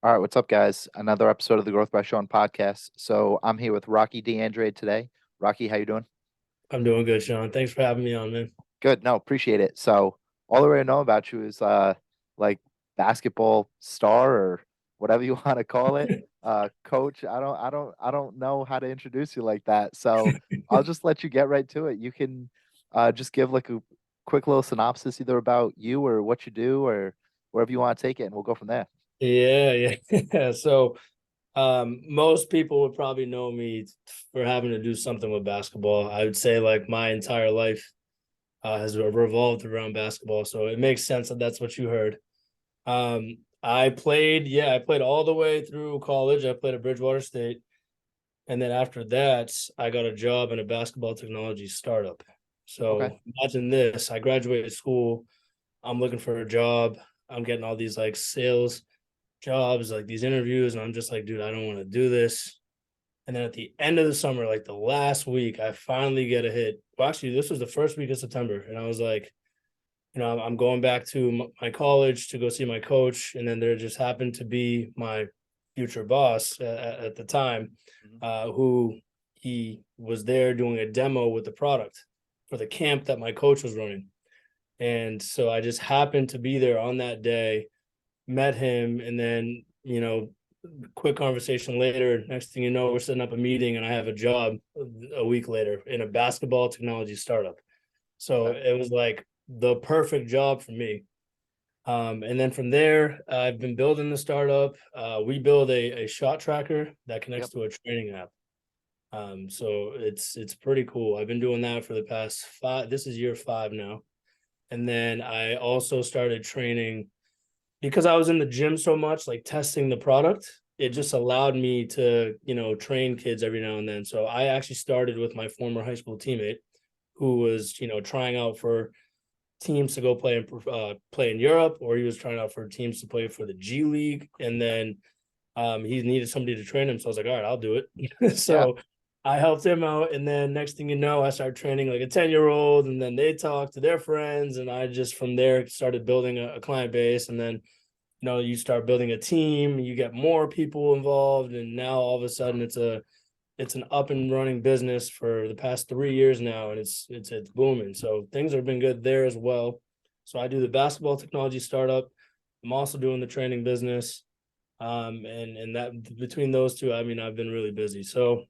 All right, what's up, guys? Another episode of the Growth by Sean podcast. So I'm here with Rocky DeAndrade today. Rocky, how you doing? I'm doing good, Sean. Thanks for having me on, man. Good. No, appreciate it. So all I really know about you is like basketball star or whatever you want to call it. Coach. I don't know how to introduce you like that. So I'll just let you get right to it. You can just give like a quick little synopsis either about you or what you do or wherever you want to take it, and we'll go from there. Yeah, yeah. Most people would probably know me for having to do something with basketball. I would say like my entire life has revolved around basketball, so it makes sense that that's what you heard. I played all the way through college. I played at Bridgewater State, and then after that, I got a job in a basketball technology startup. Okay. So imagine this: I graduated school. I'm looking for a job. I'm getting all these like sales jobs, like these interviews, and I'm just like, dude, I don't want to do this. And then at the end of the summer, like the last week, I finally get a hit. Well, actually, this was the first week of September, and I was like, I'm going back to my college to go see my coach, and then there just happened to be my future boss at the time, Mhm. who he was there doing a demo with the product for the camp that my coach was running. And so I just happened to be there on that day, met him, and then, quick conversation later. Next thing you know, we're setting up a meeting, and I have a job a week later in a basketball technology startup. So Okay. it was like the perfect job for me. And then from there, I've been building the startup. We build a shot tracker that connects Yep. to a training app. So it's pretty cool. I've been doing that for the past five. This is year five now. And then I also started training because I was in the gym so much, like testing the product. It Mhm. just allowed me to, train kids every now and then. So I actually started with my former high school teammate who was, trying out for teams to go play in Europe, or he was trying out for teams to play for the G League. And then he needed somebody to train him. So I was like, all right, I'll do it. Yeah. So I helped him out. And then next thing you know, I started training like a 10-year-old, and then they talked to their friends. And I just from there started building a client base. And then, you start building a team, you get more people involved. And now all of a sudden it's an up and running business for the past 3 years now. And it's booming. So things have been good there as well. So I do the basketball technology startup. I'm also doing the training business, and that between those two, I mean, I've been really busy. So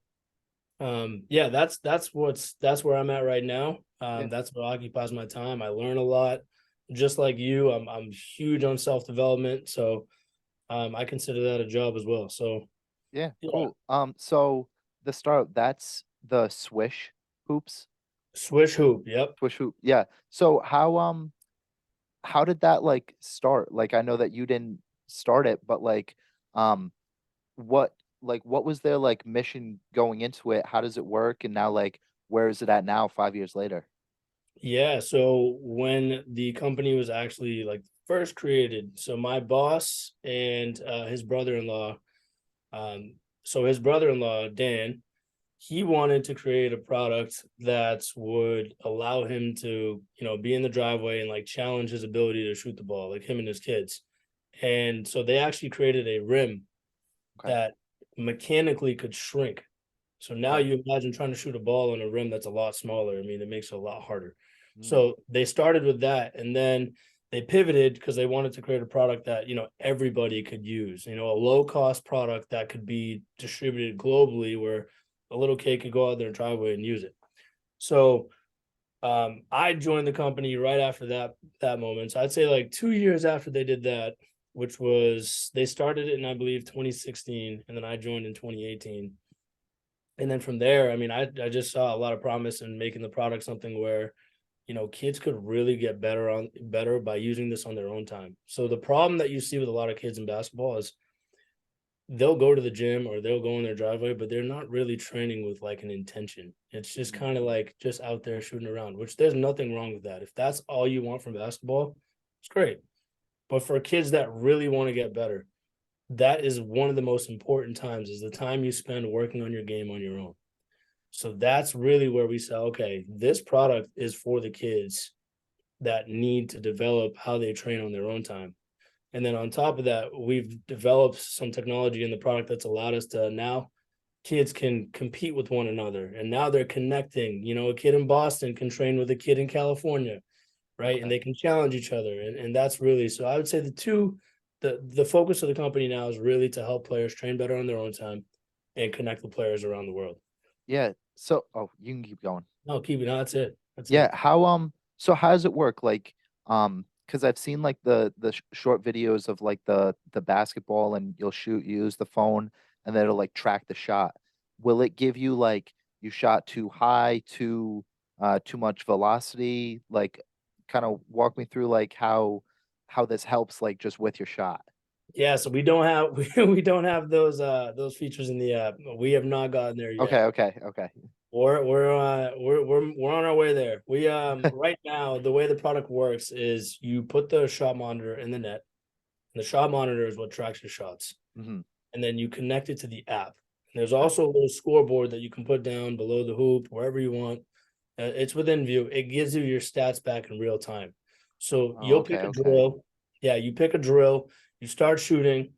yeah, that's where I'm at right now. Yeah. That's what occupies my time. I learn a lot. Just like you, I'm huge on self-development. So I consider that a job as well. So Yeah, yeah. cool. So the start, that's the swish hoops, Swish hoop. Yep. swish hoop. Yeah. So how did that like start? Like I know that you didn't start it, but um what what was their like mission going into it? How does it work? And now like where is it at now, 5 years later? Yeah, so when the company was actually like first created, so my boss and his brother-in-law, so his brother-in-law Dan, he wanted to create a product that would allow him to, be in the driveway and like challenge his ability to shoot the ball, like him and his kids. And so they actually created a rim Okay. that mechanically could shrink. So now Okay. you imagine trying to shoot a ball on a rim that's a lot smaller. I mean, it makes it a lot harder. Mm, So they started with that, and then they pivoted because they wanted to create a product that, everybody could use, a low cost product that could be distributed globally where a little kid could go out their driveway and use it. So I joined the company right after that moment. So I'd say like 2 years after they did that, which was they started it in I believe 2016, and then I joined in 2018. And then from there, I mean, I just saw a lot of promise in making the product something where, kids could really get better by using this on their own time. So the problem that you see with a lot of kids in basketball is they'll go to the gym or they'll go in their driveway, but they're not really training with like an intention. It's just mm, kind of like just out there shooting around, which there's nothing wrong with that. If that's all you want from basketball, it's great. But for kids that really want to get better, that is one of the most important times is the time you spend working on your game on your own. So that's really where we say, okay, this product is for the kids that need to develop how they train on their own time. And then on top of that, we've developed some technology in the product that's allowed us to now kids can compete with one another. And now they're connecting. You know, a kid in Boston can train with a kid in California, right? And Okay. they can challenge each other. And that's really, so I would say the focus of the company now is really to help players train better on their own time and connect with players around the world. Yeah. So, oh, you can keep going. No, keep it. No, that's it. That's Yeah. it. So how does it work? Like, because I've seen like the short videos of like the basketball, and you'll shoot, you use the phone, and then it'll like track the shot. Will it give you like you shot too high, too much velocity? Like, kind of walk me through like how this helps like just with your shot. Yeah, so we don't have we don't have those features in the app. We have not gotten there yet. Okay, okay, okay. We're on our way there. We right now the way the product works is you put the shot monitor in the net, and the shot monitor is what tracks your shots, Hmm. and then you connect it to the app. And there's also a little scoreboard that you can put down below the hoop wherever you want. It's within view. It gives you your stats back in real time. So Oh, you'll pick okay, a okay. drill. Yeah, you pick a drill. You start shooting.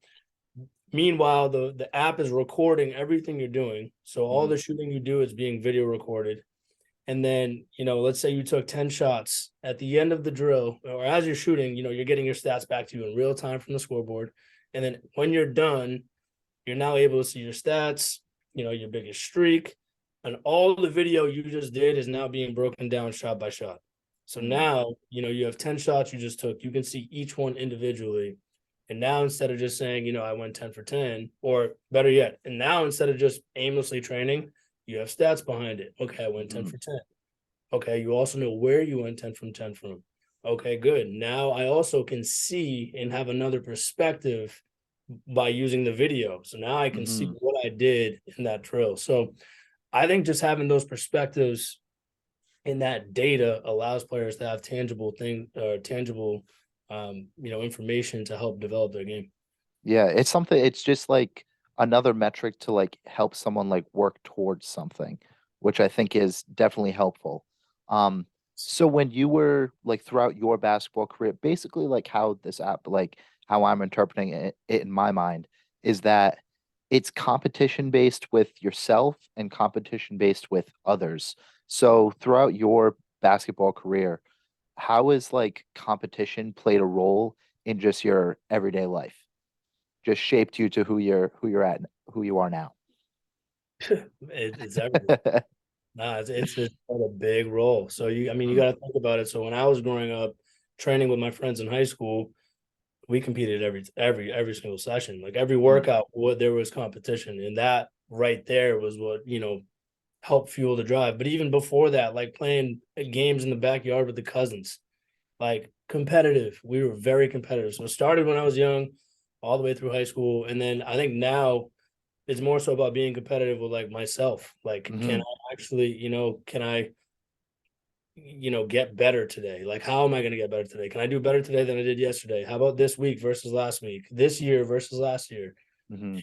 Meanwhile, the app is recording everything you're doing. So all Hmm. the shooting you do is being video recorded. And then, let's say you took 10 shots at the end of the drill, or as you're shooting, you're getting your stats back to you in real time from the scoreboard. And then when you're done, you're now able to see your stats, your biggest streak, and all the video you just did is now being broken down shot by shot. So Hmm. now, you have 10 shots you just took. You can see each one individually. And now instead of just saying, I went 10 for 10, or better yet, and now instead of just aimlessly training, you have stats behind it. Okay, I went 10 Hmm. for 10. Okay, you also know where you went 10 from 10 from. Okay, good. Now I also can see and have another perspective by using the video. So now I can see Hmm. what I did in that drill. So I think just having those perspectives in that data allows players to have tangible information to help develop their game. Yeah, it's just like another metric to like help someone like work towards something, which I think is definitely helpful. Um, so when you were like throughout your basketball career, basically like how this app, like how I'm interpreting it in my mind, is that it's competition based with yourself and competition based with others. So throughout your basketball career, how is like competition played a role in just your everyday life? Just shaped you to who you are now. It's everything. Nah, it's played a big role. So you Mm, got to think about it. So when I was growing up, training with my friends in high school, we competed every single session. Like every mm, workout, what there was competition, and that right there was what helped fuel the drive. But even before that, like playing games in the backyard with the cousins, like competitive. We were very competitive. So it started when I was young, all the way through high school, and then I think now it's more so about being competitive with like myself. Like, can mhm, I actually, can I get better today? Like, how am I going to get better today? Can I do better today than I did yesterday? How about this week versus last week? This year versus last year? mhm.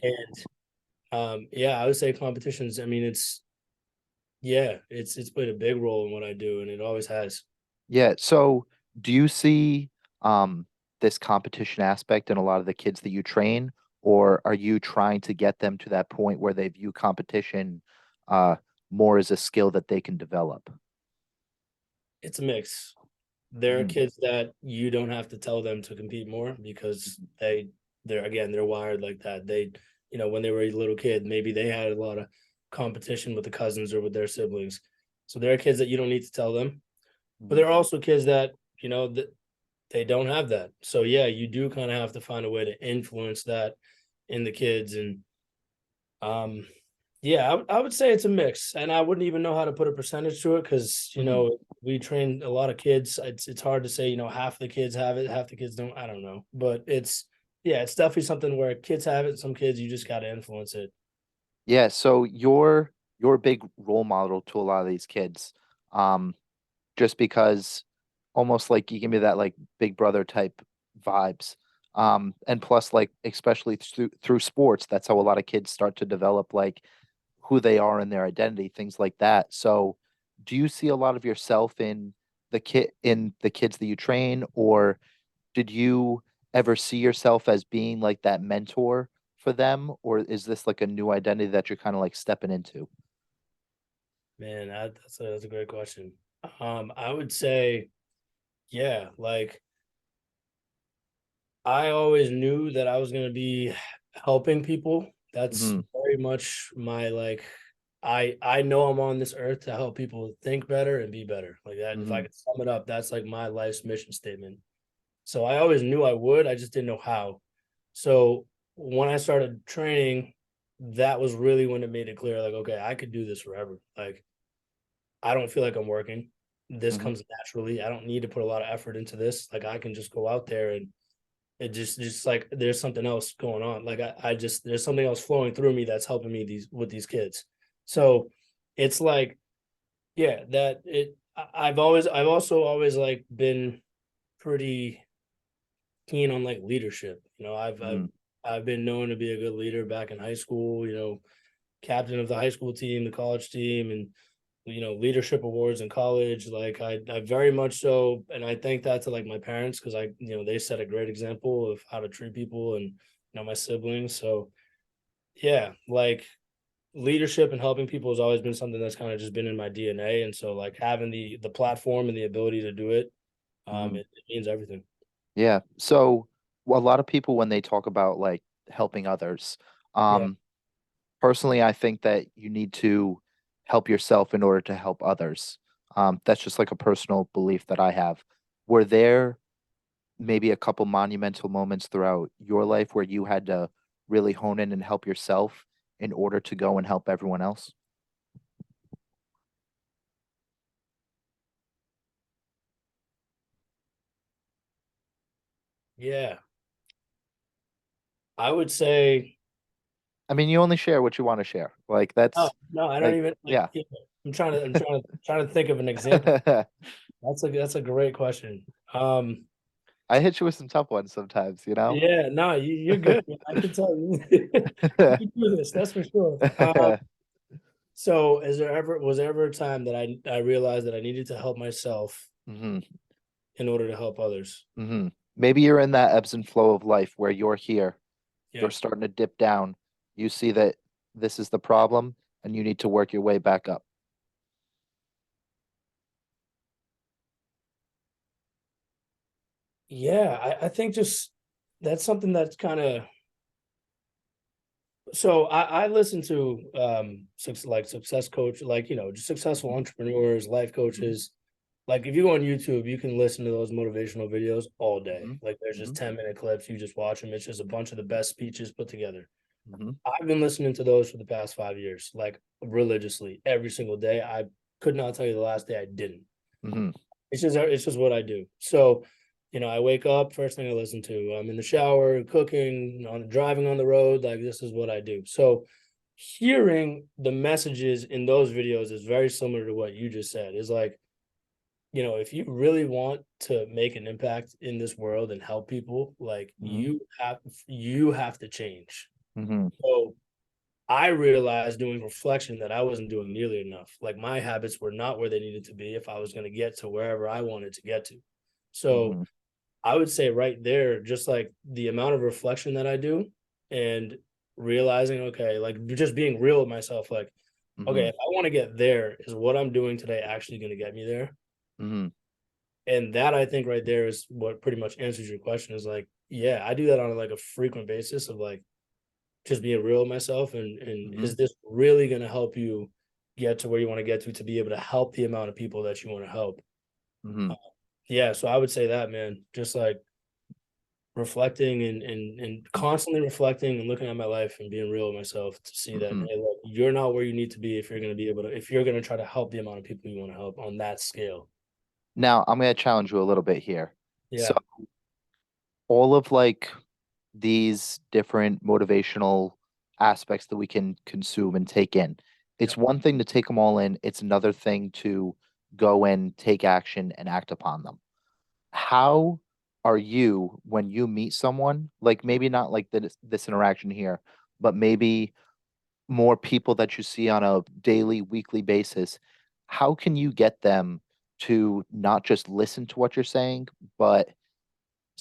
And yeah, I would say competitions. I mean, it's played a big role in what I do, and it always has. Yeah, so do you see um this competition aspect in a lot of the kids that you train, or are you trying to get them to that point where they view competition uh more as a skill that they can develop? It's a mix. There are Mhm, kids that you don't have to tell them to compete more because they're wired like that. When they were a little kid, maybe they had a lot of competition with the cousins or with their siblings. So there are kids that you don't need to tell them, but mhm. there are also kids that that they don't have that. So yeah, you do kind of have to find a way to influence that in the kids. And um yeah, I would say it's a mix, and I wouldn't even know how to put a percentage to it because Mhm. we train a lot of kids. It's hard to say half the kids have it, half the kids don't. I don't know, but it's definitely something where kids have it. Some kids you just got to influence it. Yeah, so you're a big role model to a lot of these kids. Um, just because almost like you give me that like big brother type vibes. And plus like especially through sports, that's how a lot of kids start to develop like who they are and their identity, things like that. So do you see a lot of yourself in the kids that you train, or did you ever see yourself as being like that mentor for them, or is this like a new identity that you're kind of like stepping into? Man, that's a great question. I would say, yeah, like I always knew that I was gonna be helping people. That's Hmm. very much my like I know I'm on this earth to help people think better and be better. Like that, if I Hmm. could sum it up, that's like my life's mission statement. So I always knew I would, I just didn't know how. So when I started training, that was really when it made it clear, like, okay, I could do this forever. Like I don't feel like I'm working. This Hmm. comes naturally. I don't need to put a lot of effort into this. Like I can just go out there and it just like there's something else going on. Like I just there's something else flowing through me that's helping me these with these kids. So it's like, yeah, that it I've also always like been pretty keen on like leadership. Hmm. I've been known to be a good leader back in high school, captain of the high school team, the college team, and leadership awards in college. Like I very much so, and I thank that to like my parents because they set a great example of how to treat people, and my siblings. So yeah, like leadership and helping people has always been something that's kind of just been in my DNA, and so like having the platform and the ability to do it, Hmm. it means everything. Yeah. So a lot of people when they talk about like helping others, Yeah. um, personally, I think that you need to help yourself in order to help others. That's just like a personal belief that I have. Were there maybe a couple monumental moments throughout your life where you had to really hone in and help yourself in order to go and help everyone else? Yeah. I would say I mean, you only share what you want to share. Like no, that's no, I don't like, even like. yeah. Yeah, I'm trying to think of an example. That's a great question. Um, I hit you with some tough ones sometimes, you know? yeah, no, you're good. I can tell you, you can do this. That's for sure. So was there ever a time that I realized that I needed to help myself Hmm. in order to help others? Hmm. Maybe you're in that ebbs and flow of life where you're here, you're Yeah, starting to dip down. You see that this is the problem and you need to work your way back up. yeah. I think just that's something that's kind of so I listen to like success coach, like just successful entrepreneurs, life Hmm. coaches. Like if you go on YouTube, you can listen to those motivational videos all day. Hmm. Like there's just Hmm. 10-minute clips. You just watch them. It's just a bunch of the best speeches put together. Hmm. I've been listening to those for the past 5 years, like religiously every single day. I could not tell you the last day I didn't. Hmm. It's just what I do. So, I wake up, first thing I listen to. I'm in the shower, cooking, on driving on the road. Like this is what I do. So hearing the messages in those videos is very similar to what you just said. Is like, if you really want to make an impact in this world and help people, like Hmm. you have to change. Hmm. So I realized doing reflection that I wasn't doing nearly enough. Like my habits were not where they needed to be if I was going to get to wherever I wanted to get to. So Hmm. I would say right there, just like the amount of reflection that I do and realizing, okay, like just being real with myself, like, okay, Hmm. if I want to get there, is what I'm doing today actually going to get me there? Hmm. And that I think right there is what pretty much answers your question is like, yeah, I do that on like a frequent basis of like just being real with myself and Hmm. is this really going to help you get to where you want to get to be able to help the amount of people that you want to help. Hmm. Uh, yeah, so I would say that, man, just like reflecting and constantly reflecting and looking at my life and being real with myself to see that, Hmm. hey, look, you're not where you need to be if you're going to be able to if you're going to try to help the amount of people you want to help on that scale. Now, I'm going to challenge you a little bit here. So, Yeah, all of like these different motivational aspects that we can consume and take in, yeah, it's one thing to take them all in, it's another thing to go and take action and act upon them. How are you when you meet someone, like maybe not like this interaction here, but maybe more people that you see on a daily, weekly basis, how can you get them to not just listen to what you're saying, but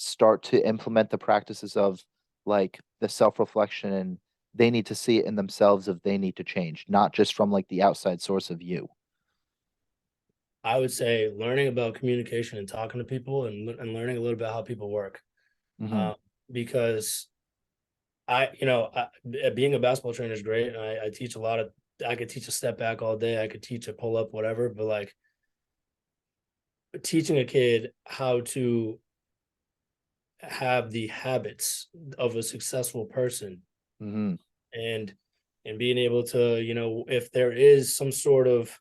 start to implement the practices of like the self-reflection, and they need to see it in themselves if they need to change, not just from like the outside source of you. I would say learning about communication and talking to people, and learning a little bit how people work. Hmm. Uh, because being a basketball trainer is great. I teach a lot of, I could teach a step back all day. I could teach a pull up, whatever. But like teaching a kid how to have the habits of a successful person, Hmm. and being able to, if there is some sort of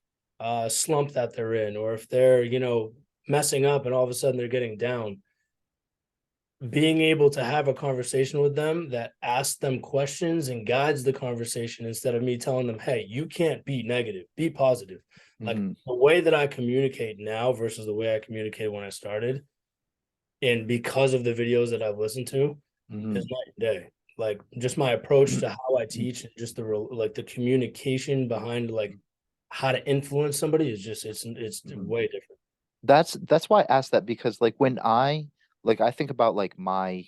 slump that they're in, or if they're, messing up and all of a sudden they're getting down, being able to have a conversation with them that asks them questions and guides the conversation, instead of me telling them, hey, you can't be negative, be positive. Like Hmm. the way that I communicate now versus the way I communicated when I started, and because of the videos that I've listened to, Hmm. is night and day. Like just my approach to how I teach, and just the communication behind like how to influence somebody is just, it's Hmm. way different. That's why I asked that, because like when I think about like my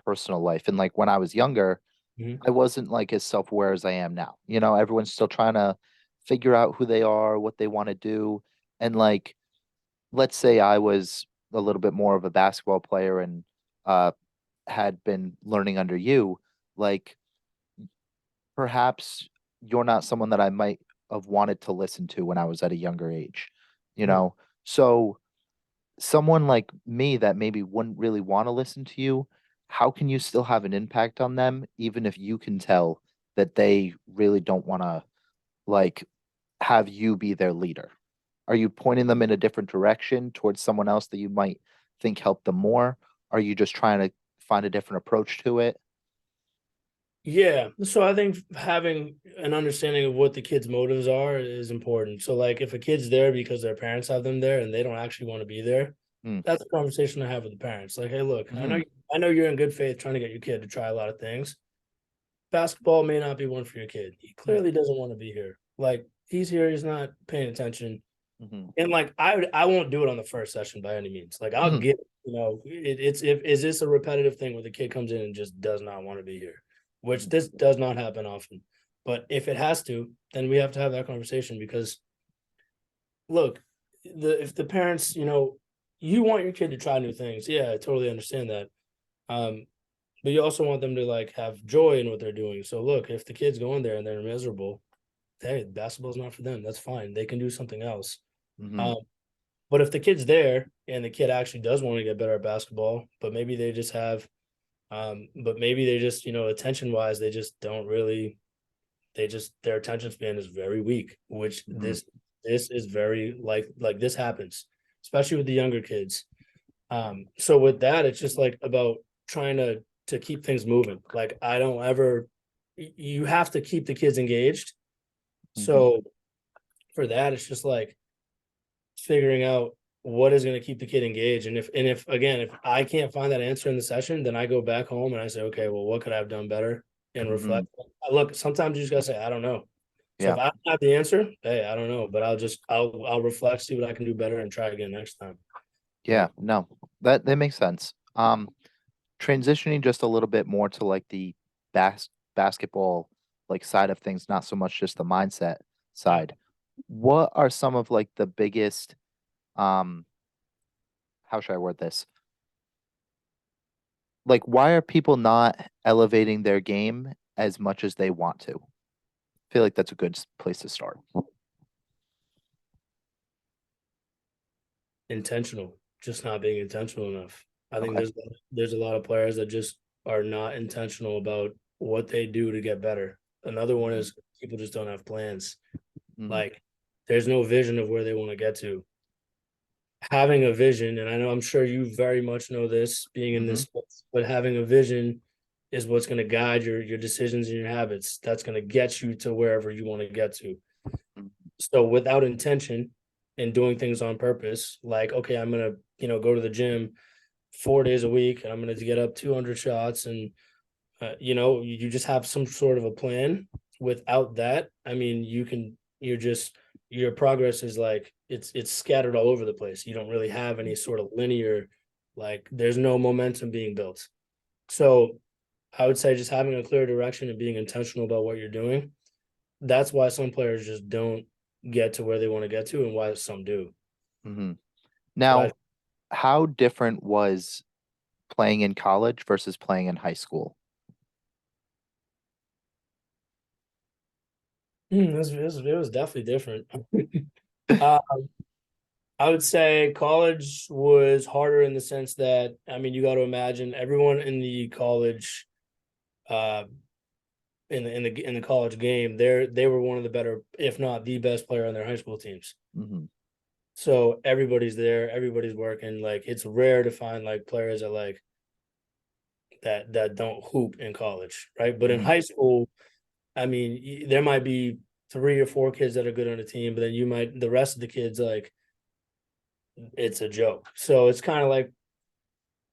personal life, and like when I was younger, Mhm. I wasn't like as self-aware as I am now. You know, everyone's still trying to figure out who they are, what they want to do. And like, let's say I was a little bit more of a basketball player and uh had been learning under you, like perhaps you're not someone that I might have wanted to listen to when I was at a younger age, you Right. know? So someone like me that maybe wouldn't really want to listen to you, how can you still have an impact on them, even if you can tell that they really don't want to like have you be their leader? Are you pointing them in a different direction towards someone else that you might think helped them more? Are you just trying to find a different approach to it? Yeah. So I think having an understanding of what the kids' motives are is important. So like if a kid's there because their parents have them there and they don't actually want to be there, Mm. that's a conversation I have with the parents. Like, hey, look, Hmm. I know you're in good faith trying to get your kid to try a lot of things. Basketball may not be one for your kid. He clearly doesn't want to be here. Like he's here, he's not paying attention. Hmm. And like I won't do it on the first session by any means. Like I'll Hmm. get, it's if is this a repetitive thing where the kid comes in and just does not want to be here, which Hmm. this does not happen often. But if it has to, then we have to have that conversation, because look, if the parents, you want your kid to try new things. Yeah, I totally understand that. Um, but you also want them to like have joy in what they're doing. So look, if the kid's going there and they're miserable, hey, basketball's not for them. That's fine. They can do something else. Hmm. Um, but if the kid's there and the kid actually does want to get better at basketball, but maybe they just have, but maybe they just, attention wise, they just don't really, their attention span is very weak, which Hmm. this is very like this happens, especially with the younger kids. So with that, it's just like about trying to keep things moving. Like I don't ever, you have to keep the kids engaged. Hmm. So for that, it's just like figuring out what is going to keep the kid engaged. And if again, if I can't find that answer in the session, then I go back home and I say, okay, well, what could I have done better, and Hmm. reflect. Look, sometimes you just gotta say, I don't know. So if Yeah. I don't have the answer, hey, I don't know, but I'll reflect, see what I can do better, and try again next time. Yeah. No, that makes sense. Transitioning just a little bit more to like the basketball like side of things, not so much just the mindset Yeah. side. What are some of like the biggest um how should I word this? Like why are people not elevating their game as much as they want to? I feel like that's a good place to start. Intentional, just not being intentional enough. I think Okay. there's a lot of players that just are not intentional about what they do to get better. Another one Hmm. is people just don't have plans. Hmm. Like there's no vision of where they want to get to. Having a vision, and I know I'm sure you very much know this being in Hmm. this space, but having a vision is what's going to guide your decisions and your habits. That's going to get you to wherever you want to get to. So without intention and doing things on purpose, like, okay, I'm gonna, go to the gym 4 days a week and I'm gonna get up 200 shots, and you just have some sort of a plan. Without that, I mean, your progress is like it's scattered all over the place. You don't really have any sort of linear Like there's no momentum being built. So I would say just having a clear direction and being intentional about what you're doing. That's why some players just don't get to where they want to get to, and why some do. Hmm. But Now, how different was playing in college versus playing in high school? it was definitely different. uh, I would say college was harder in the sense that, I mean, you got to imagine everyone in the college, uh, in the college game, they were one of the better, if not the best player on their high school teams. Hmm. So everybody's there, everybody's working. Like it's rare to find like players that like that don't hoop in college, right? But in Hmm. high school, I mean, there might be 3 or 4 kids that are good on a team, but then the rest of the kids like it's a joke. So it's kind of like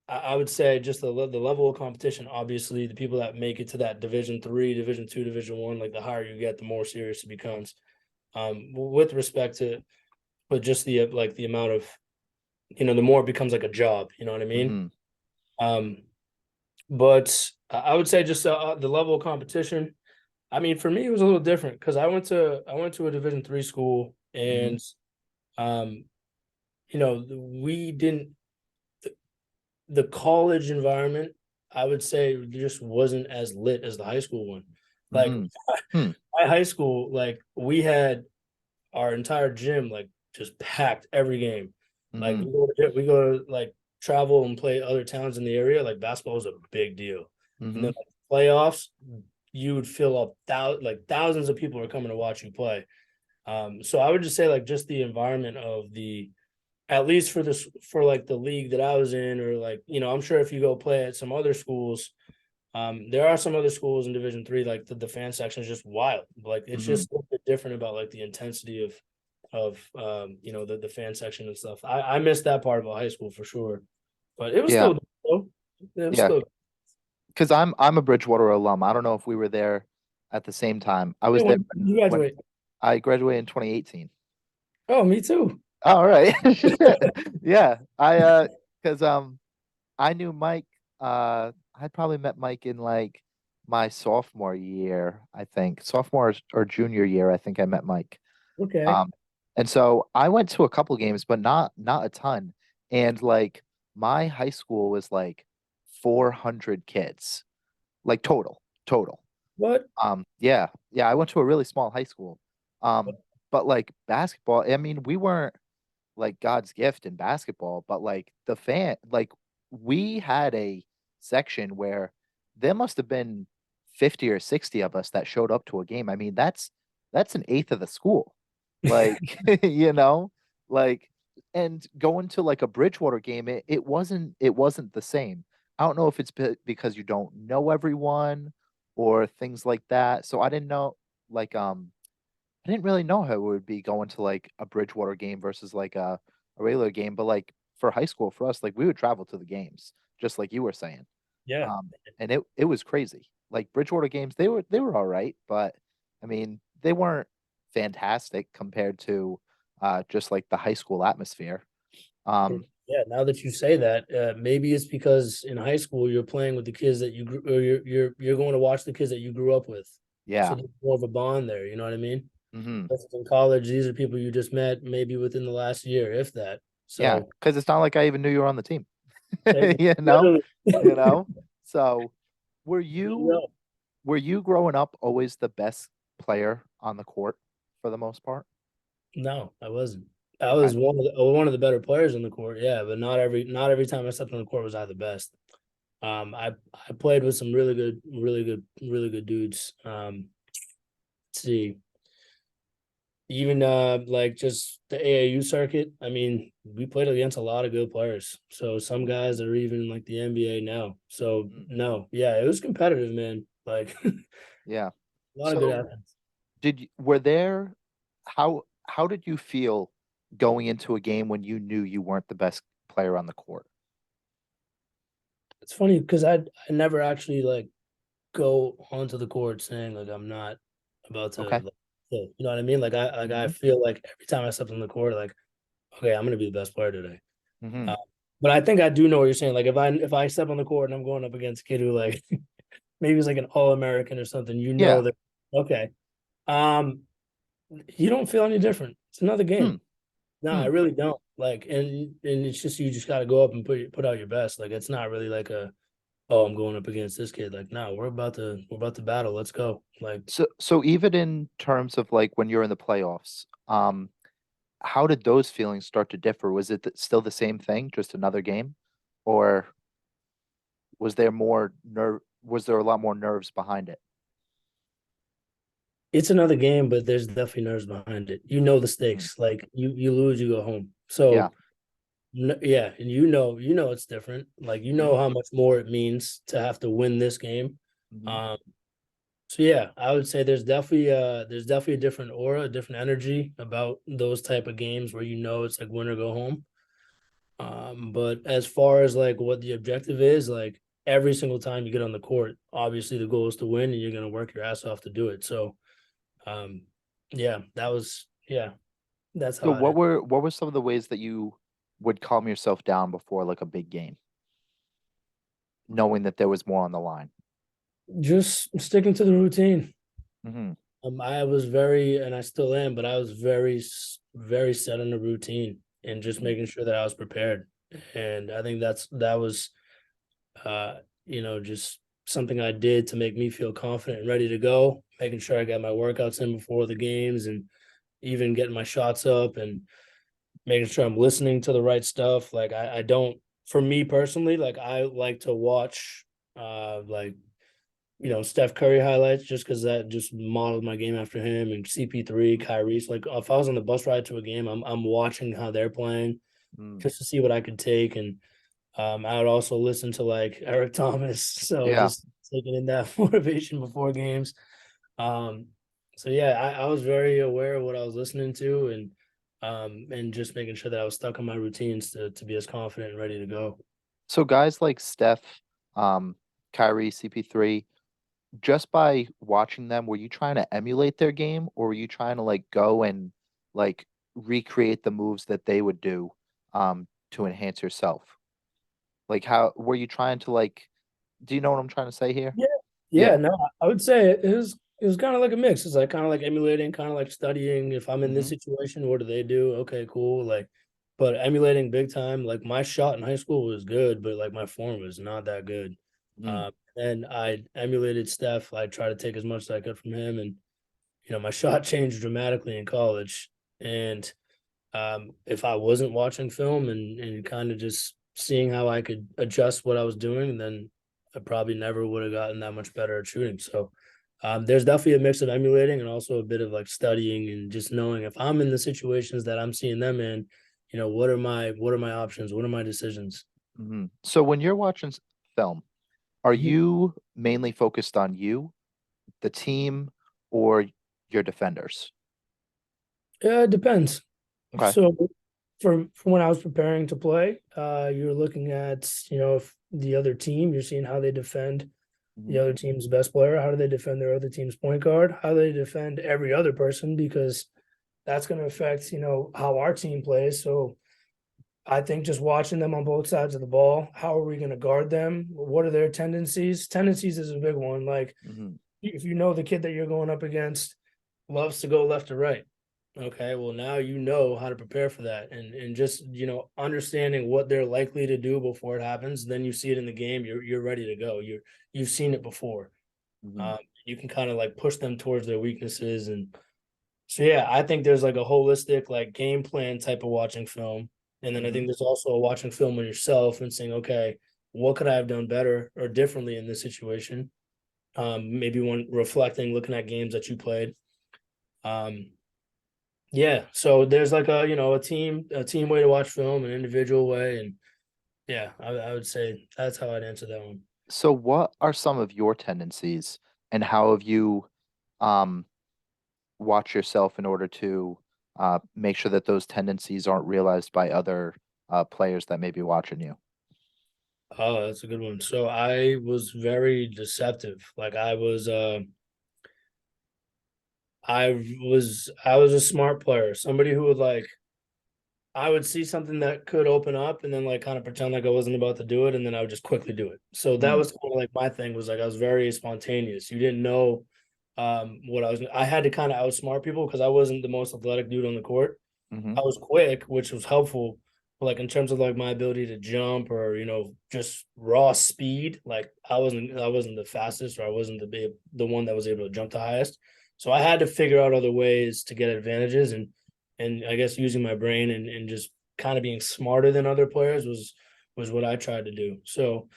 I would say just the level of competition. Obviously, the people that make it to that Division 3, Division 2, Division 1, like the higher you get, the more serious it becomes. With respect to, but just the like the amount of, the more it becomes like a job. You know what I mean? Hmm. Um, but I would say just the level of competition. I mean, for me, it was a little different because I went to a Division 3 school, Hmm. and um, we didn't the college environment, I would say, just wasn't as lit as the high school one. Like Hmm. Hmm. my high school, like we had our entire gym like just packed every game. Like Hmm. we go to like travel and play other towns in the area. Like basketball was a big deal, and Hmm. then like, playoffs, you would fill up thousands of people are coming to watch you play. So I would just say like just the environment of the at least for like the league that I was in, or like, I'm sure if you go play at some other schools, there are some other schools in Division 3, like the fan section is just wild. Like it's Hmm. just a bit different about like the intensity of the fan section and stuff. I missed that part about high school for sure. But it was Yeah. still it was Yeah. still Because I'm a Bridgewater alum. I don't know if we were there at the same time. I was there when when you graduate. I graduated in 2018. Oh, me too. All right. Yeah. Because I knew Mike. I probably met Mike in like my sophomore year, I think. Sophomore or junior year, I think I met Mike. Okay. Um, and so I went to a couple games, but not a ton. And like my high school was like 400 kids, like total. What? Yeah, yeah, I went to a really small high school. But like basketball, I mean, we weren't like God's gift in basketball, but like like we had a section where there must have been 50 or 60 of us that showed up to a game. I mean, that's an eighth of the school. Like, you know, like and going to like a Bridgewater game, it wasn't the same. I don't know if it's because you don't know everyone or things like that. So I didn't know like I didn't really know how it would be going to like a Bridgewater game versus like a regular game, but like for high school for us, like we would travel to the games, just like you were saying. Yeah. And it was crazy. Like Bridgewater games, they were all right, but I mean, they weren't fantastic compared to just like the high school atmosphere. Um, Yeah, now that you say that, maybe it's because in high school you're playing with the kids that you grew, or you're going to watch the kids that you grew up with. So yeah. there's more of a bond there. You know what I mean? Hmm. Versus in college, these are people you just met maybe within the last year, if that. Yeah, So because it's not like I even knew you were on the team. like, You know, literally, you know. So were you you know. were you growing up always the best player on the court for the most part? No, I wasn't. I Okay. was one of the better players on the court, yeah, but not every time I stepped on the court was I the best. I played with some really good dudes. Let's see. Even like just the AAU circuit. I mean, we played against a lot of good players. So some guys are even like the NBA now. So Mhm. no, yeah, it was competitive, man. Like a Yeah. lot of good So athletes. were there how did you feel going into a game when you knew you weren't the best player on the court? It's funny because I never actually like go onto the court saying like I'm not about to Okay. like, you know what I mean? Like I Hmm. feel like every time I step on the court, like okay, I'm gonna be the best player today. Hmm. Uh, But I think I do know what you're saying. Like if I step on the court and I'm going up against a kid who like maybe he's like an All-American or something, you know Yeah. that okay. Um, you don't feel any different. It's another Hmm. game. No, I Hmm. really don't. Like, and it's just you just got to go up and put out your best. Like, it's not really like a oh, I'm going up against this kid. Like, no, we're about to battle. Let's go. Like, So even in terms of like when you're in the playoffs, how did those feelings start to differ? Was it still the same thing, just another game, or was there a lot more nerves behind it? it's another game, but there's definitely nerves behind it. You know the Mhm. stakes. Like you lose, you go home. Yeah. So yeah, and you know it's different. Like you Hmm. know how much more it means to have to win this game. Hmm. Um, so yeah, I would say there's definitely a different aura, a different energy about those type of games where you know it's like win or go home. But as far as like what the objective is, like every single time you get on the court, obviously the goal is to win and you're gonna work your ass off to do it. So um yeah, that's So how it is. what were some of the ways that you would calm yourself down before like a big game, knowing that there was more on the line? Just sticking to the routine. Hmm. I was very, and I still am, but I was very set on the routine and just Hmm. making sure that I was prepared. And I think that was, uh, just something I did to make me feel confident and ready to go. Making sure I got my workouts in before the games, and even getting my shots up, and making sure I'm listening to the right stuff. Like I don't, for me personally, like I like to watch, like Steph Curry highlights just because that just modeled my game after him and CP3, Kyrie. So like if I was on the bus ride to a game, I'm watching how they're playing Mm. just to see what I could take. And I would also listen to like Eric Thomas. So Yeah. just taking in that motivation before games. Um, so yeah, I was very aware of what I was listening to and just making sure that I was stuck on my routines to be as confident and ready to go. So guys like Steph, um, Kyrie, CP3, just by watching them, were you trying to emulate their game, or were you trying to like go and like recreate the moves that they would do to enhance yourself? Like how were you trying to like do you know what I'm trying to say here? Yeah, yeah, Yeah. no, I would say it was kind of like a mix. It's like kind of like emulating, kind of like studying. If I'm in this Hmm. situation, what do they do? Okay, cool. Like, but emulating big time. Like my shot in high school was good, but like my form was not that good. Mm. And I emulated Steph. I tried to take as much as I could from him, and my shot changed dramatically in college. And if I wasn't watching film and kind of just seeing how I could adjust what I was doing, then I probably never would have gotten that much better at shooting. So there's definitely a mix of emulating and also a bit of like studying and just knowing if I'm in the situations that I'm seeing them in, what are my options? What are my decisions? Hmm. So when you're watching film, are Mhm. you mainly focused on you, the team, or your defenders? Yeah, it depends. Okay. So for when I was preparing to play, you're looking at, if the other team, you're seeing how they defend Hmm. the other team's best player? How do they defend their other team's point guard? How do they defend every other person? Because that's going to affect, how our team plays. So I think just watching them on both sides of the ball, how are we going to guard them? What are their tendencies? Tendencies is a big one. Like Hmm. if you know the kid that you're going up against loves to go left or right. Okay, well now you know how to prepare for that and just understanding what they're likely to do before it happens. Then you see it in the game. You're ready to go. You've seen it before. Hmm. You can kind of like push them towards their weaknesses. And so yeah, I think there's like a holistic like game plan type of watching film. And then I Hmm. think there's also a watching film on yourself and saying, okay, what could I have done better or differently in this situation? Maybe when reflecting, looking at games that you played. Um, yeah, so there's like a team way to watch film, an individual way, and yeah, I would say that's how I'd answer that one. So what are some of your tendencies, and how have you um watch yourself in order to make sure that those tendencies aren't realized by other players that may be watching you? Oh, that's a good one. So I was very deceptive. Like I was a smart player, somebody who would like I would see something that could open up and then like kind of pretend like I wasn't about to do it, and then I would just quickly do it. So that Mm, was kind of like my thing, was like I was very spontaneous. You didn't know what I had to kind of outsmart people because I wasn't the most athletic dude on the court. hmm I was quick, which was helpful. But like in terms of like my ability to jump or just raw speed, like I wasn't the fastest, or I wasn't the one that was able to jump the highest. So I had to figure out other ways to get advantages, and I guess using my brain and just kind of being smarter than other players was what I tried to do. So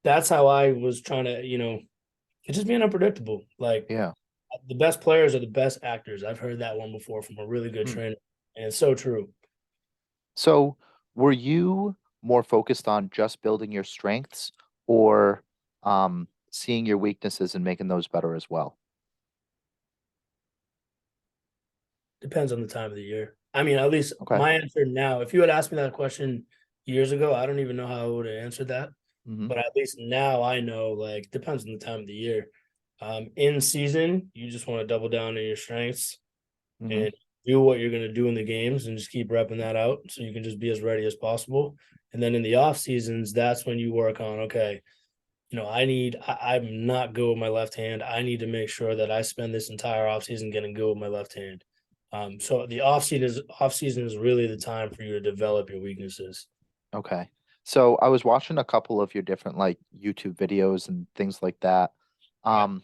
that's how I was trying to, it's just being unpredictable. Like Yeah. the best players are the best actors. I've heard that one before from a really good Hmm. trainer, and it's so true. So were you more focused on just building your strengths or seeing your weaknesses and making those better as well? Depends on the time of the year. I mean, at least Okay. my answer now, if you had asked me that question years ago, I don't even know how I would have answered that. hmm But at least now I know, like, depends on the time of the year. In season, you just want to double down on your strengths hmm and do what you're going to do in the games and just keep repping that out so you can just be as ready as possible. And then in the off seasons, that's when you work on, okay, I'm not good with my left hand. I need to make sure that I spend this entire off season getting good with my left hand. So the off season is really the time for you to develop your weaknesses. Okay. So I was watching a couple of your different like YouTube videos and things like that. Yeah. Um,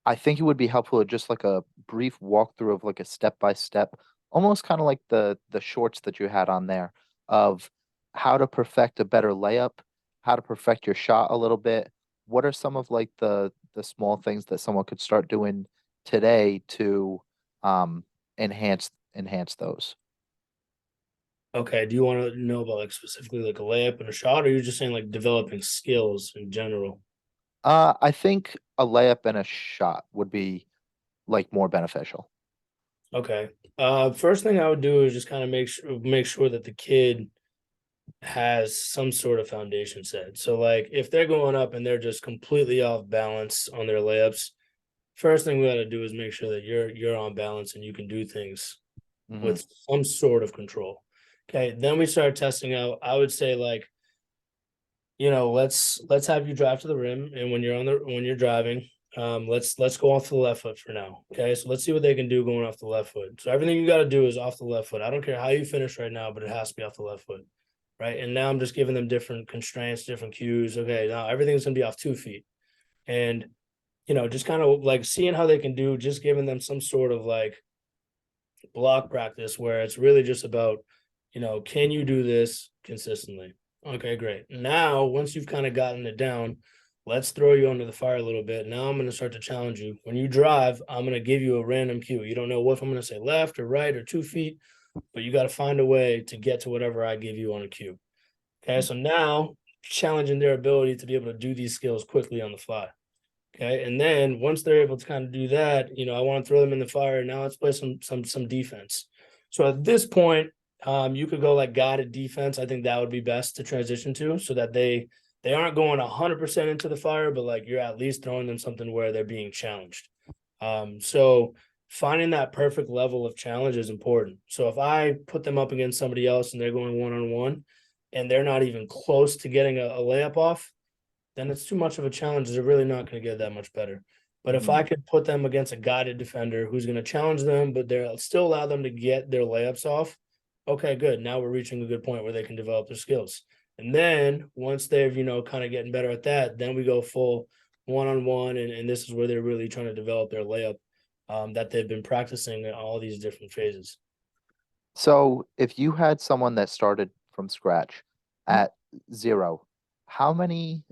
I think it would be helpful to just like a brief walkthrough of like a step by step, almost kind of like the shorts that you had on there of how to perfect a better layup, how to perfect your shot a little bit. What are some of like the small things that someone could start doing today to um enhance those? Okay. Do you want to know about like specifically like a layup and a shot, or are you just saying like developing skills in general? I think a layup and a shot would be like more beneficial. Okay. First thing I would do is just kind of make sure that the kid has some sort of foundation set. So like if they're going up and they're just completely off balance on their layups, first thing we got to do is make sure that you're on balance and you can do things hmm with some sort of control. Okay, then we start testing out. I would say like, let's have you drive to the rim, and when you're driving, let's go off the left foot for now. Okay, so let's see what they can do going off the left foot. So everything you got to do is off the left foot. I don't care how you finish right now, but it has to be off the left foot, right? And now I'm just giving them different constraints, different cues. Okay, now everything's gonna be off 2 feet, and just kind of like seeing how they can do, just giving them some sort of like block practice where it's really just about, can you do this consistently? Okay, great. Now, once you've kind of gotten it down, let's throw you under the fire a little bit. Now I'm going to start to challenge you. When you drive, I'm going to give you a random cue. You don't know what I'm going to say, left or right or 2 feet, but you got to find a way to get to whatever I give you on a cue. Okay, so now challenging their ability to be able to do these skills quickly on the fly. Okay. And then once they're able to kind of do that, I want to throw them in the fire. Now let's play some defense. So at this point, you could go like guided defense. I think that would be best to transition to, so that they aren't going 100% into the fire, but like you're at least throwing them something where they're being challenged. So finding that perfect level of challenge is important. So if I put them up against somebody else and they're going one on one and they're not even close to getting a layup off, then it's too much of a challenge. They're really not going to get that much better. But if hmm I could put them against a guided defender who's going to challenge them, but they'll still allow them to get their layups off, okay, good. Now we're reaching a good point where they can develop their skills. And then once they've, kind of getting better at that, then we go full one on one. And this is where they're really trying to develop their layup that they've been practicing in all these different phases. So if you had someone that started from scratch at zero, how many,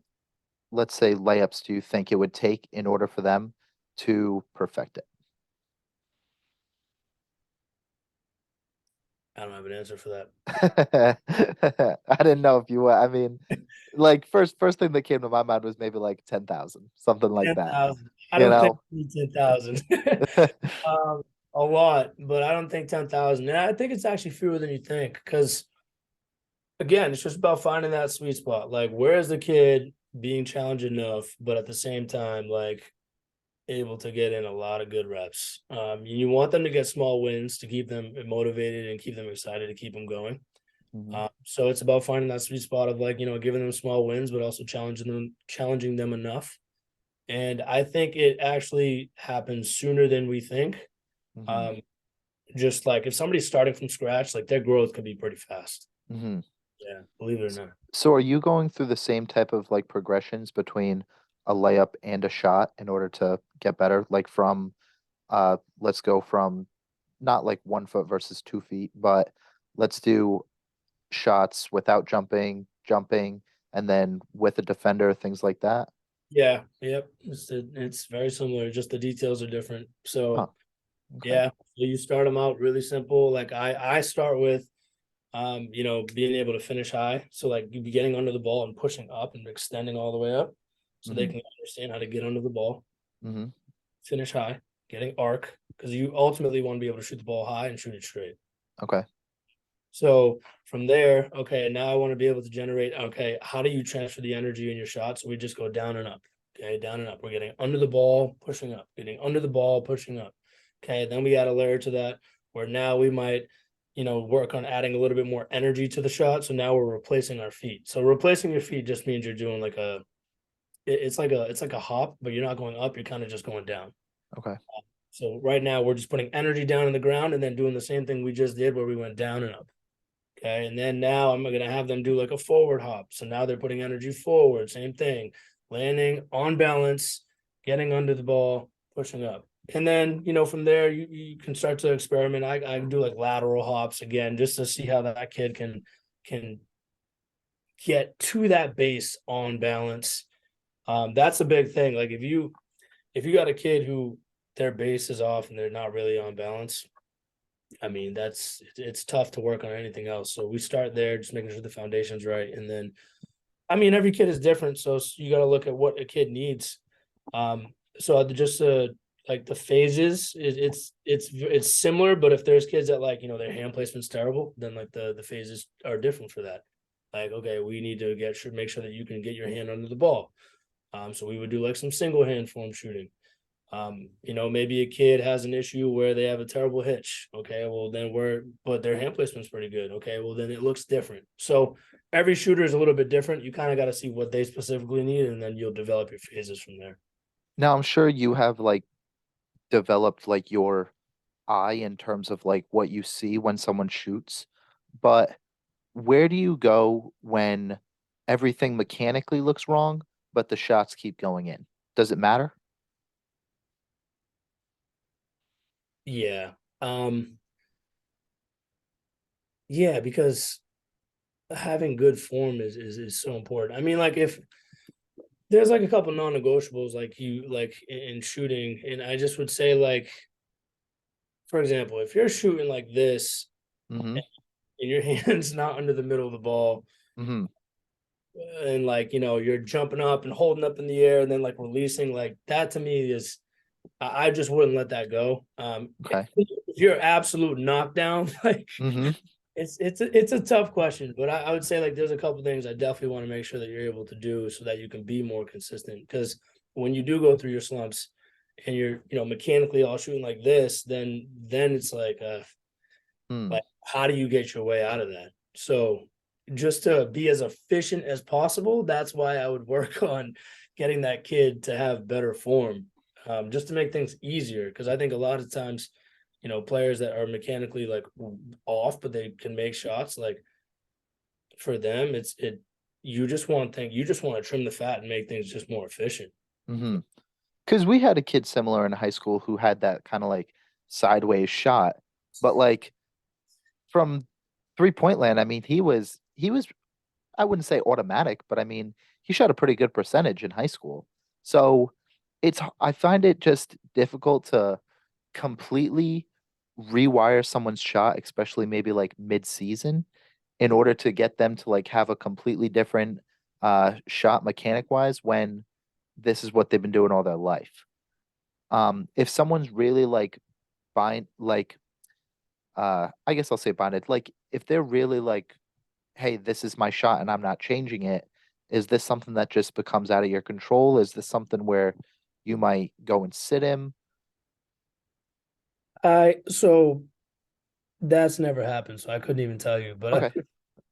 let's say, layups do you think it would take in order for them to perfect it? I don't have an answer for that. I didn't know if you were, I mean, like first thing that came to my mind was maybe like 10,000, something like that, 10,000. I you don't think know? we need 10,000. A lot, but I don't think 10,000. And I think it's actually fewer than you think, because again, it's just about finding that sweet spot. Like, where is the kid being challenged enough, but at the same time, like able to get in a lot of good reps. You want them to get small wins to keep them motivated and keep them excited to keep them going. Mhm. So it's about finding that sweet spot of like, giving them small wins, but also challenging them enough. And I think it actually happens sooner than we think. Mhm. Um, just like if somebody's starting from scratch, like their growth could be pretty fast. Mhm. Yeah, believe it or not. So are you going through the same type of like progressions between a layup and a shot in order to get better? Like from let's go from not like 1 foot versus 2 feet, but let's do shots without jumping, jumping, and then with a defender, things like that. Yeah, yep. It's very similar, just the details are different. Huh. So Okay. yeah, so you start them out really simple. Like I start with being able to finish high. So like you be getting under the ball and pushing up and extending all the way up so they Mm-hmm. can understand how to get under the ball, Mm-hmm. finish high, getting arc, because you ultimately want to be able to shoot the ball high and shoot it straight. Okay. So from there, okay, now I want to be able to generate, okay, how do you transfer the energy in your shot? So we just go down and up. Okay, down and up. We're getting under the ball, pushing up, getting under the ball, pushing up. Okay, then we add a layer to that where now we might, work on adding a little bit more energy to the shot. So now we're replacing our feet. So replacing your feet just means you're doing like it's like a hop, but you're not going up, you're kind of just going down. Okay. So right now we're just putting energy down in the ground and then doing the same thing we just did where we went down and up. Okay. And then now I'm going to have them do like a forward hop. So now they're putting energy forward, same thing, landing on balance, getting under the ball, pushing up. And then, from there, you can start to experiment. I do like lateral hops again, just to see how that kid can get to that base on balance. That's a big thing. Like if you got a kid who their base is off and they're not really on balance, I mean, it's tough to work on anything else. So we start there, just making sure the foundation's right. And then, I mean, every kid is different. So you got to look at what a kid needs. So just like the phases, it's similar, but if there's kids that like, their hand placement's terrible, then like the phases are different for that. Like, okay, we need to make sure that you can get your hand under the ball. So we would do like some single hand form shooting. Maybe a kid has an issue where they have a terrible hitch. Okay, well then but their hand placement's pretty good. Okay, well then it looks different. So every shooter is a little bit different. You kind of got to see what they specifically need, and then you'll develop your phases from there. Now I'm sure you have like developed like your eye in terms of like what you see when someone shoots, but where do you go when everything mechanically looks wrong, but the shots keep going in? Does it matter? Yeah. Yeah, because having good form is so important. I mean, like if there's like a couple non-negotiables like you like in shooting, and I just would say like, for example, if you're shooting like this Mm-hmm. and your hand's not under the middle of the ball, Mm-hmm. and like you're jumping up and holding up in the air and then like releasing, like that to me is I just wouldn't let that go. If Okay. you're absolute knockdown, like Mm-hmm. it's a tough question, but I would say like there's a couple things I definitely want to make sure that you're able to do so that you can be more consistent, because when you do go through your slumps and you're mechanically all shooting like this, then it's Hmm. like how do you get your way out of that? So just to be as efficient as possible, that's why I would work on getting that kid to have better form, just to make things easier. Because I think a lot of times, players that are mechanically like off, but they can make shots. Like for them, you just want to trim the fat and make things just more efficient. Mm-hmm. Because we had a kid similar in high school who had that kind of like sideways shot, but like from 3 point land, I mean, he was I wouldn't say automatic, but I mean, he shot a pretty good percentage in high school. So I find it just difficult to completely rewire someone's shot, especially maybe like mid-season, in order to get them to like have a completely different shot mechanic wise when this is what they've been doing all their life. If someone's really like bind like I guess I'll say bonded, like if they're really like, hey, this is my shot and I'm not changing it, is this something that just becomes out of your control? Is this something where You might go and sit him. So that's never happened, so I couldn't even tell you. But Okay.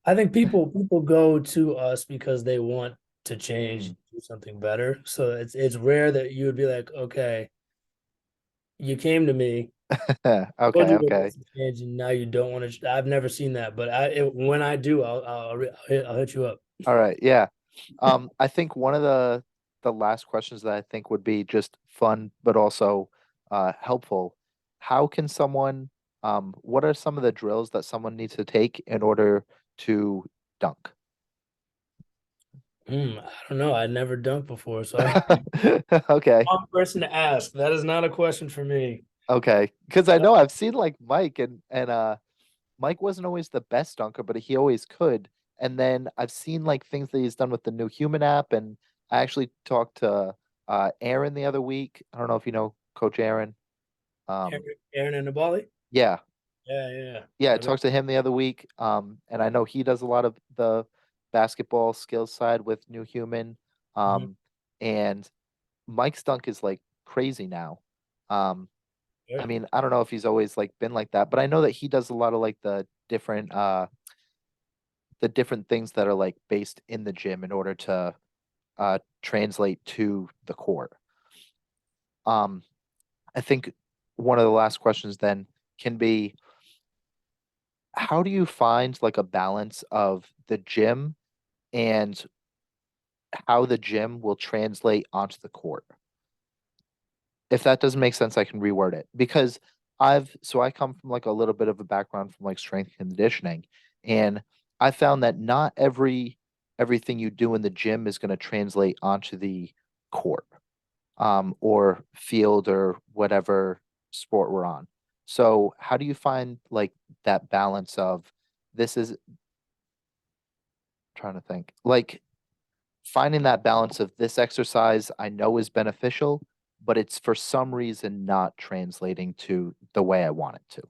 I think people go to us because they want to change, Mm. do something better. So it's rare that you would be like, okay, you came to me, told Okay, you to make okay. some change, and now you don't want to. I've never seen that, but when I do, I'll hit you up. All right, yeah. I think one of the last questions that I think would be just fun but also helpful. How can someone what are some of the drills that someone needs to take in order to dunk? I don't know. I never dunked before, so I Okay. wrong person to ask. That is not a question for me. Okay. Because I know I've seen like Mike and Mike wasn't always the best dunker, but he always could. And then I've seen like things that he's done with the new human app. And I actually talked to Aaron the other week. I don't know if you know Coach Aaron. Aaron, Um, Aaron and the Bali? yeah. Yeah, yeah. Yeah, I I bet. talked to him the other week. And I know he does a lot of the basketball skills side with new human. Mhm. And Mike's dunk is like crazy now. Um, I Yeah. mean, I don't know if he's always like been like that, but I know that he does a lot of like the different things that are like based in the gym in order to translate to the court. Um, I think one of the last questions then can be how do you find like a balance of the gym and how the gym will translate onto the court? If that doesn't make sense, I can reword it because I come from like a little bit of a background from like strength and conditioning, and I found that not everything you do in the gym is going to translate onto the court, or field or whatever sport we're on. So how do you find like that balance of this is trying to think like finding that balance of this exercise I know is beneficial, but it's for some reason not translating to the way I want it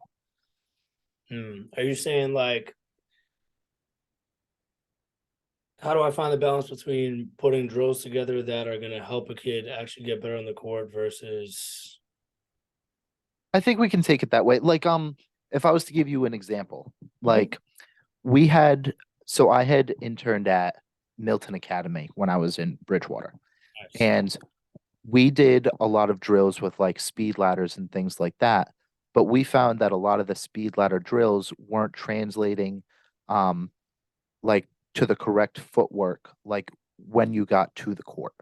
to. Are you saying like how do I find the balance between putting drills together that are going to help a kid actually get better on the court versus I think we can take it that way. Like, if I was to give you an example, Mhm. like we I had interned at Milton Academy when I was in Bridgewater, Nice. and we did a lot of drills with like speed ladders and things like that. But we found that a lot of the speed ladder drills weren't translating, um, like to the correct footwork, like when you got to the court.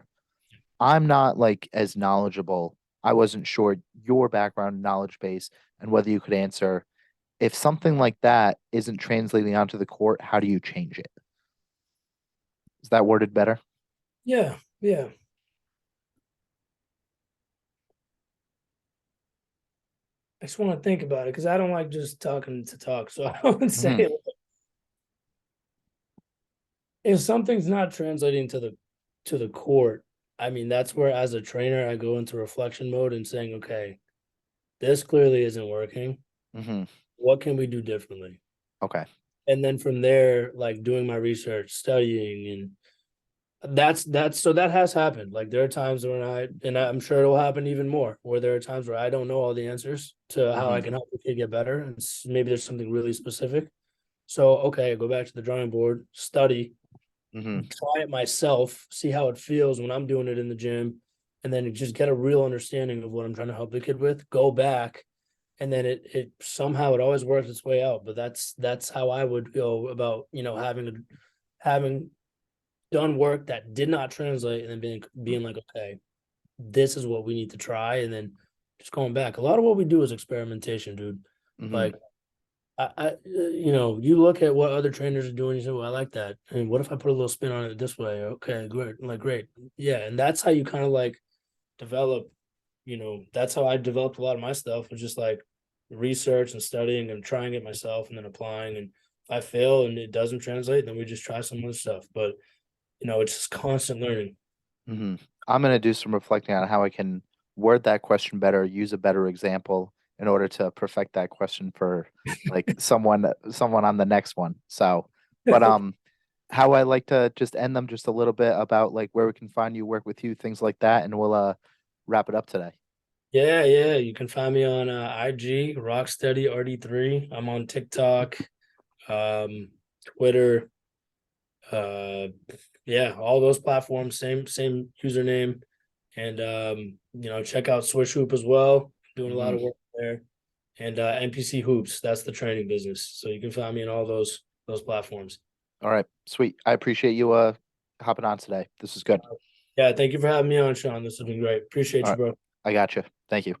I'm not like as knowledgeable. I wasn't sure your background knowledge base and whether you could answer if something like that isn't translating onto the court, how do you change it? Is that worded better? Yeah, yeah. I just want to think about it because I don't like just talking to talk. So I would say Hmm. if something's not translating to the court, I mean that's where as a trainer I go into reflection mode and saying, okay, this clearly isn't working. Hmm. What can we do differently? Okay. And then from there, like doing my research, studying, and that's so that has happened. Like there are times when and I'm sure it'll happen even more, where there are times where I don't know all the answers to how I Hmm. can help the kid get better, and maybe there's something really specific. So okay, go back to the drawing board, study, Hmm. try it myself, see how it feels when I'm doing it in the gym, and then just get a real understanding of what I'm trying to help the kid with. Go back, and then it somehow it always works its way out. But that's how I would go about having done work that did not translate, and then being like, okay, this is what we need to try, and then just going back. A lot of what we do is experimentation, dude. Hmm. Like you look at what other trainers are doing. You say, "Well, I like that." And what if I put a little spin on it this way? Okay, great. Like, great, yeah. And that's how you kind of like develop. That's how I developed a lot of my stuff. Was just like research and studying and trying it myself, and then applying. And if I fail and it doesn't translate, then we just try some other stuff. But it's just constant learning. Hmm. I'm gonna do some reflecting on how I can word that question better, use a better example in order to perfect that question for like someone on the next one. So, but how I like to just end them just a little bit about like where we can find you, work with you, things like that, and wrap it up today. Yeah, yeah. You can find me on IG, Rocksteady RD3. I'm on TikTok, Twitter, yeah, all those platforms, same username. And check out Swish Hoop as well. Doing a lot Mhm. of work there. And NPC Hoops, that's the training business. So you can find me in all those platforms. All right, sweet. I appreciate you hopping on today. This is good. Yeah, thank you for having me on, Sean. This has been great. Appreciate All you, right, bro. I got you. Thank you.